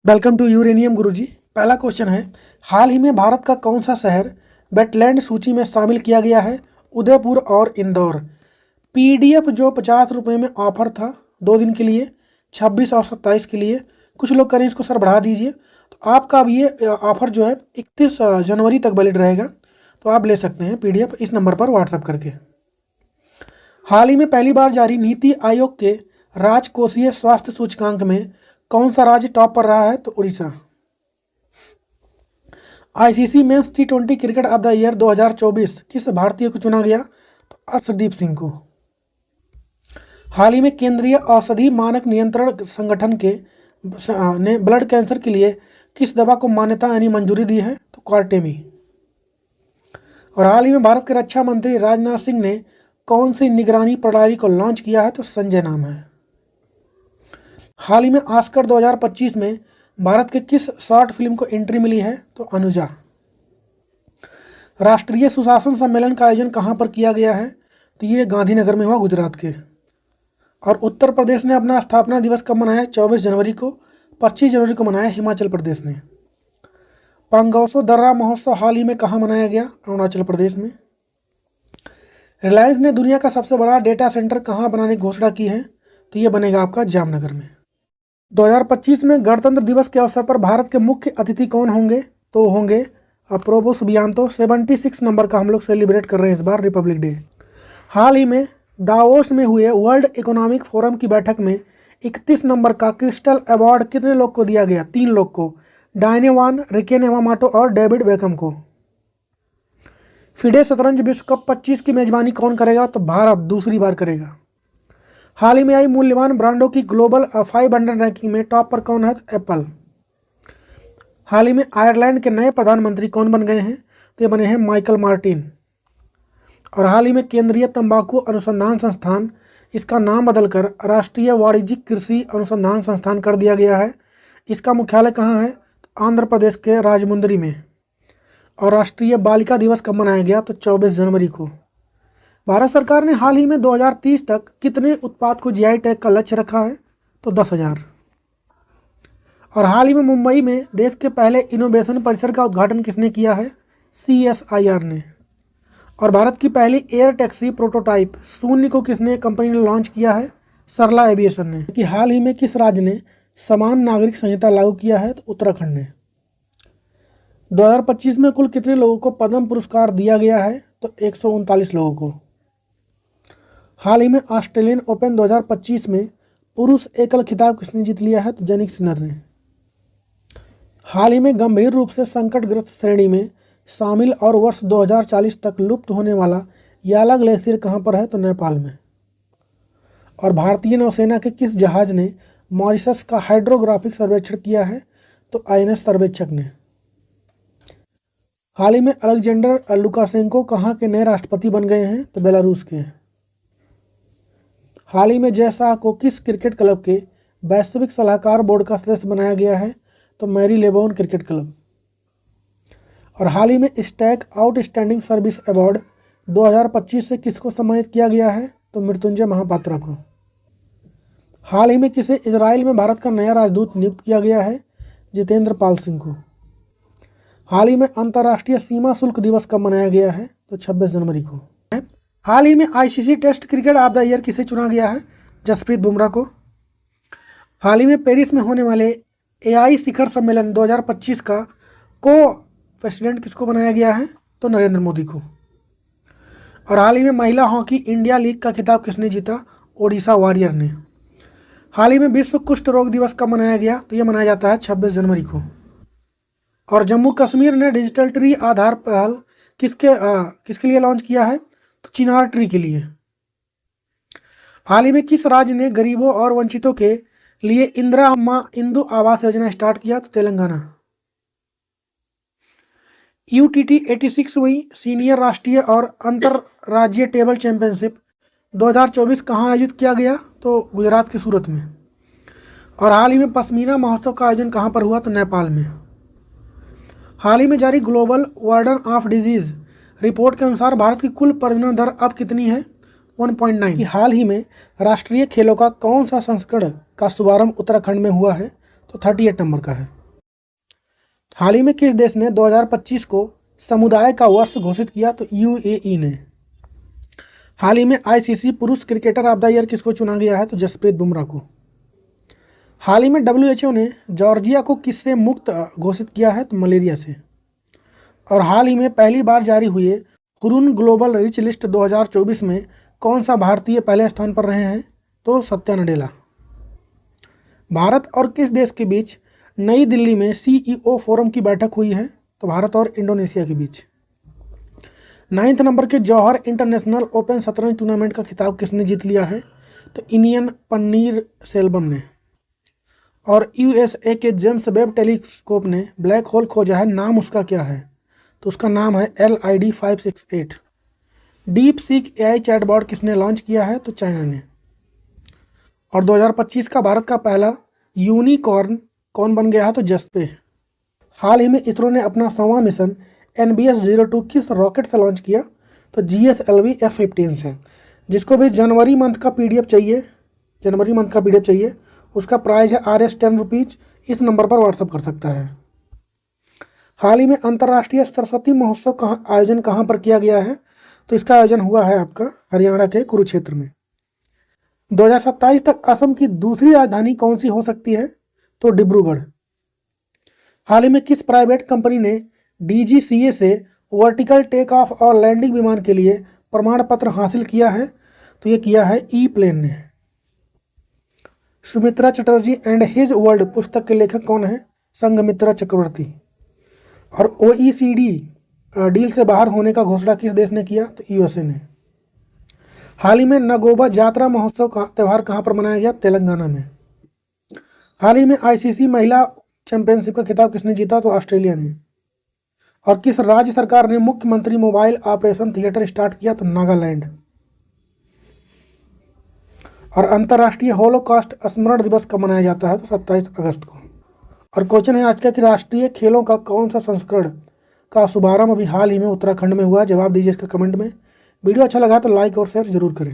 Welcome to uranium गुरुजी। पहला question है, हाल ही में भारत का कौन सा शहर वेटलैंड सूची में शामिल किया गया है? उदयपुर और इंदौर। पीडीएफ जो 50 रुपये में ऑफर था 2 दिन के लिए, 26 और 27 के लिए। कुछ लोग करें इसको सर बढ़ा दीजिए, तो आपका अब ये ऑफर जो है 31 जनवरी तक वैलिड रहेगा, तो आप ले सकते हैं पीडीएफ इस नंबर पर व्हाट्सएप करके। हाल ही में पहली बार जारी नीति आयोग के राजकोषीय स्वास्थ्य सूचकांक में कौन सा राज्य टॉप पर रहा है? तो Orissa. ICC men's T20 cricket of the year 2024 किस भारतीय को चुना गया? तो अर्शदीप सिंह को। हाल ही में केंद्रीय औषधि मानक नियंत्रण संगठन के ने ब्लड कैंसर के लिए किस दवा को मान्यता यानी मंजूरी दी है? तो क्वारटेमी। और हाल ही में भारत के रक्षा मंत्री राजनाथ सिंह ने कौन सी निगरानी प्रणाली को लॉन्च किया है? तो संजय नाम है। हाल ही में ऑस्कर 2025 में भारत के किस शॉर्ट फिल्म को एंट्री मिली है? तो अनुजा। राष्ट्रीय सुशासन सम्मेलन का आयोजन कहाँ पर किया गया है? तो ये गांधीनगर में हुआ, गुजरात के। और उत्तर प्रदेश ने अपना स्थापना दिवस कब मनाया? 24 जनवरी को। 25 जनवरी को मनाया हिमाचल प्रदेश ने। पंगोसो दर्रा महोत्सव हाल ही में कहाँ मनाया गया? अरुणाचल प्रदेश में। रिलायंस ने दुनिया का सबसे बड़ा डेटा सेंटर कहाँ बनाने की घोषणा की है? तो ये बनेगा आपका जामनगर में। 2025 में गणतंत्र दिवस के अवसर पर भारत के मुख्य अतिथि कौन होंगे? तो होंगे अप्रोबो सुबियांतो। 76 नंबर का हम लोग सेलिब्रेट कर रहे हैं इस बार रिपब्लिक डे। हाल ही में दावोस में हुए वर्ल्ड इकोनॉमिक फोरम की बैठक में 31 नंबर का क्रिस्टल अवार्ड कितने लोग को दिया गया? 3 लोग को, डायने वान, रिकेन यामामोटो और डेविड बेकम को। फिडे शतरंज विश्व कप 25 की मेजबानी कौन करेगा? तो भारत दूसरी बार करेगा। हाल ही में आई मूल्यवान ब्रांडों की ग्लोबल 500 रैंकिंग में टॉप पर कौन है? तो एप्पल। हाल ही में आयरलैंड के नए प्रधानमंत्री कौन बन गए हैं? तो ये बने हैं माइकल मार्टिन। और हाल ही में केंद्रीय तंबाकू अनुसंधान संस्थान, इसका नाम बदलकर राष्ट्रीय वाणिज्यिक कृषि अनुसंधान संस्थान कर दिया गया है। इसका मुख्यालय कहाँ है? तो आंध्र प्रदेश के राजमुंदरी में। और राष्ट्रीय बालिका दिवस कब मनाया गया? तो 24 जनवरी को। भारत सरकार ने हाल ही में 2030 तक कितने उत्पाद को जीआई टैग का लक्ष्य रखा है? तो 10,000। और हाल ही में मुंबई में देश के पहले इनोवेशन परिसर का उद्घाटन किसने किया है? CSIR ने। और भारत की पहली एयर टैक्सी प्रोटोटाइप शून्य को किसने कंपनी ने लॉन्च किया है? सरला एविएशन ने। कि हाल ही में किस राज्य ने समान नागरिक संहिता लागू किया है? तो उत्तराखंड ने। 2025 में कुल कितने लोगों को पद्म पुरस्कार दिया गया है? तो 139 लोगों को। हाल ही में ऑस्ट्रेलियन ओपन 2025 में पुरुष एकल खिताब किसने जीत लिया है? तो जैनिक सिनर ने। हाल ही में गंभीर रूप से संकटग्रस्त श्रेणी में शामिल और वर्ष 2040 तक लुप्त होने वाला याला ग्लेशियर कहाँ पर है? तो नेपाल में। और भारतीय नौसेना के किस जहाज ने मॉरिशस का हाइड्रोग्राफिक सर्वेक्षण किया है? तो INS सर्वेक्षक ने। हाल ही में अलेक्जेंडर लुकाशेंको कहाँ के नए राष्ट्रपति बन गए हैं? तो बेलारूस के। हाल ही में जय शाह को किस क्रिकेट क्लब के वैश्विक सलाहकार बोर्ड का सदस्य बनाया गया है? तो मैरी लेबोन क्रिकेट क्लब। और हाल ही में स्टैक आउटस्टैंडिंग सर्विस अवार्ड 2025 से किसको सम्मानित किया गया है? तो मृत्युंजय महापात्रा को। हाल ही में किसे इजराइल में भारत का नया राजदूत नियुक्त किया गया है? जितेंद्र पाल सिंह को। हाल ही में अंतर्राष्ट्रीय सीमा शुल्क दिवस कब मनाया गया है? तो 26 जनवरी को। हाल ही में ICC test cricket of the year किसे चुना गया है? जसप्रीत बुमराह को। हाल ही में पेरिस में होने वाले AI शिखर सम्मेलन 2025 का को प्रेसिडेंट किसको बनाया गया है? तो नरेंद्र मोदी को। और हाल ही में महिला हॉकी इंडिया लीग का खिताब किसने जीता? ओडिशा वॉरियर ने। हाल ही में विश्व कुष्ठ रोग दिवस कब मनाया गया? तो ये मनाया जाता है 26 जनवरी को। और जम्मू कश्मीर ने डिजिटल ट्री आधार पहल किसके लिए लॉन्च किया है? तो चिनार ट्री के लिए। हाल ही में किस राज्य ने गरीबों और वंचितों के लिए इंदिरा अम्मा इंदु आवास योजना स्टार्ट किया? तो तेलंगाना। UTT 86वीं सीनियर राष्ट्रीय और अंतर्राज्यीय टेबल चैंपियनशिप 2024 कहाँ आयोजित किया गया? तो गुजरात के सूरत में। और हाल ही में पश्मीना महोत्सव का आयोजन कहाँ पर हुआ? तो नेपाल में। हाल ही में जारी global warden of disease report के अनुसार भारत की कुल प्रजनन दर अब कितनी है? 1.9। हाल ही में राष्ट्रीय खेलों का कौन सा संस्करण का शुभारंभ उत्तराखंड में हुआ है? तो 38 नंबर का है। हाल ही में किस देश ने 2025 को समुदाय का वर्ष घोषित किया? तो यूएई ने। हाल ही में आईसीसी पुरुष क्रिकेटर ऑफ द ईयर किसको चुना गया है? तो जसप्रीत बुमराह को। हाल ही में डब्ल्यूएचओ ने जॉर्जिया को किससे मुक्त घोषित किया है? तो मलेरिया से। और हाल ही में पहली बार जारी हुए हुरून ग्लोबल रिच लिस्ट 2024 में कौन सा भारतीय पहले स्थान पर रहे हैं? तो सत्या नडेला। भारत और किस देश के बीच नई दिल्ली में सीईओ फोरम की बैठक हुई है? तो भारत और इंडोनेशिया के बीच। 9th नंबर के जौहर इंटरनेशनल ओपन शतरंज टूर्नामेंट का खिताब किसने जीत लिया है? तो इनियन पन्नीर सेल्वम ने। और यूएसए के जेम्स वेब टेलीस्कोप ने ब्लैक होल खोजा है, नाम उसका क्या है? तो उसका नाम है LID 568। Deep seek AI chatbot किसने लॉन्च किया है? तो चाइना ने। और 2025 का भारत का पहला यूनिकॉर्न कौन बन गया है? तो जस्पे। हाल ही में इसरो ने अपना 100वां मिशन NBS-02 किस रॉकेट से लॉन्च किया? तो GSLV F-15 से। जिसको भी जनवरी मंथ का PDF चाहिए, उसका प्राइस है Rs 10 रुपीज़। इस नंबर पर व्हाट्सअप कर सकता है। हाल ही में अंतर्राष्ट्रीय सरस्वती महोत्सव का आयोजन कहाँ पर किया गया है? तो इसका आयोजन हुआ है आपका हरियाणा के कुरुक्षेत्र में। 2027 तक असम की दूसरी राजधानी कौन सी हो सकती है? तो डिब्रूगढ़। हाल ही में किस प्राइवेट कंपनी ने DGCA से वर्टिकल टेक ऑफ और लैंडिंग विमान के लिए प्रमाण पत्र हासिल किया है? तो ये किया है E-प्लेन ने। Sumitra Chatterjee and his world पुस्तक के लेखक कौन है? संघमित्रा चक्रवर्ती। और OECD डील से बाहर होने का घोषणा किस देश ने किया? तो USA ने। हाल ही में नगोबा जात्रा महोत्सव का त्यौहार कहाँ पर मनाया गया? तेलंगाना में। हाल ही में ICC महिला चैंपियनशिप का खिताब किसने जीता? तो ऑस्ट्रेलिया ने। और किस राज्य सरकार ने मुख्यमंत्री मोबाइल ऑपरेशन थिएटर स्टार्ट किया? तो नागालैंड। और अंतर्राष्ट्रीय होलोकॉस्ट स्मरण दिवस कब मनाया जाता है? तो 27 अगस्त को। और क्वेश्चन है आज का कि राष्ट्रीय खेलों का कौन सा संस्करण का शुभारंभ अभी हाल ही में उत्तराखंड में हुआ? जवाब दीजिए इसका कमेंट में। वीडियो अच्छा लगा तो लाइक और शेयर जरूर करें।